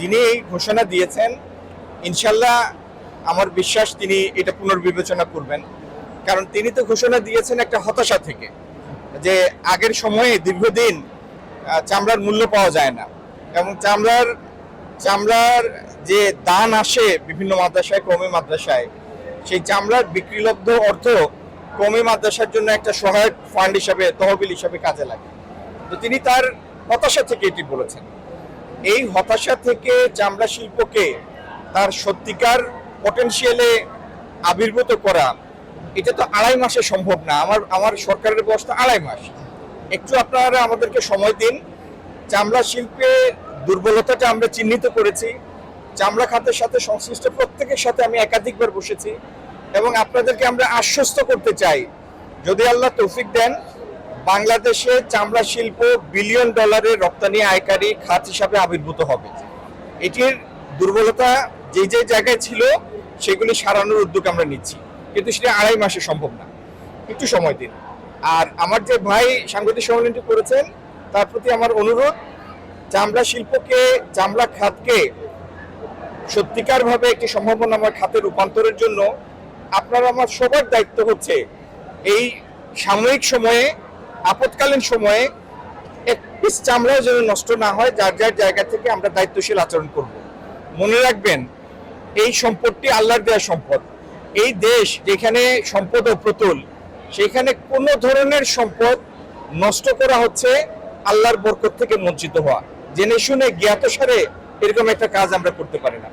যিনি এই ঘোষণা দিয়েছেন, ইনশাল্লাহ আমার বিশ্বাস তিনি এটা পুনর্বিবেচনা করবেন। কারণ তিনি তো ঘোষণা দিয়েছেন একটা হতাশা থেকে, যে আগের সময়ে দীর্ঘদিন চামড়ার মূল্য পাওয়া যায় না, এবং চামড়ার যে দান আসে বিভিন্ন মাদ্রাসায়, কওমি মাদ্রাসায়, সেই চামড়ার বিক্রিলব্ধ অর্থ কওমি মাদ্রাসার জন্য একটা সহায়ক ফান্ড হিসাবে, তহবিল হিসাবে কাজে লাগে। তো তিনি তার হতাশা থেকে এটি বলেছেন। এই হতাশা থেকে চামড়া শিল্পকে তার সত্যিকার পটেনশিয়ালে আবির্ভূত করা, এটা তো 2.5 মাসে সম্ভব না। আমার সরকারের ব্যবস্থা 2.5 মাস। একটু আপনারা আমাদেরকে সময় দিন। চামড়া শিল্পে দুর্বলতাটা আমরা চিহ্নিত করেছি। চামড়া খাতের সাথে সংশ্লিষ্ট প্রত্যেকের সাথে আমি একাধিকবার বসেছি, এবং আপনাদেরকে আমরা আশ্বস্ত করতে চাই, যদি আল্লাহ তৌফিক দেন, বাংলাদেশে চামড়া শিল্প বিলিয়ন ডলারের রপ্তানি আয়কারী খাত হিসাবে আবির্ভূত হবে। এটির দুর্বলতা যে যে জায়গায় ছিল সেগুলি সারানোর উদ্যোগ আমরা নিচ্ছি, কিন্তু সেটা 2.5 মাসে সম্ভব না। একটু সময় দিন। আর আমার যে ভাই সাংবাদিক সম্মেলনটি করেছেন, তার প্রতি আমার অনুরোধ, চামড়া শিল্পকে, চামড়া খাতকে সত্যিকারভাবে একটি সম্ভাবনাময় খাতে রূপান্তরের জন্য আপনার আমার সবার দায়িত্ব হচ্ছে এই সাময়িক সময়ে, আপৎকালীন সময়ে এক পিস চামড়াও যেন নষ্ট না হয়। যার যার জায়গা থেকে আমরা দায়িত্বশীল আচরণ করব। মনে রাখবেন, এই সম্পদটি আল্লাহর দেওয়া সম্পদ। এই দেশ যেখানে সম্পদ অপ্রতুল, সেখানে কোনো ধরনের সম্পদ নষ্ট করা হচ্ছে আল্লাহর বরকত থেকে বঞ্চিত হওয়া। জেনে শুনে জ্ঞাতসারে এরকম একটা কাজ আমরা করতে পারি না।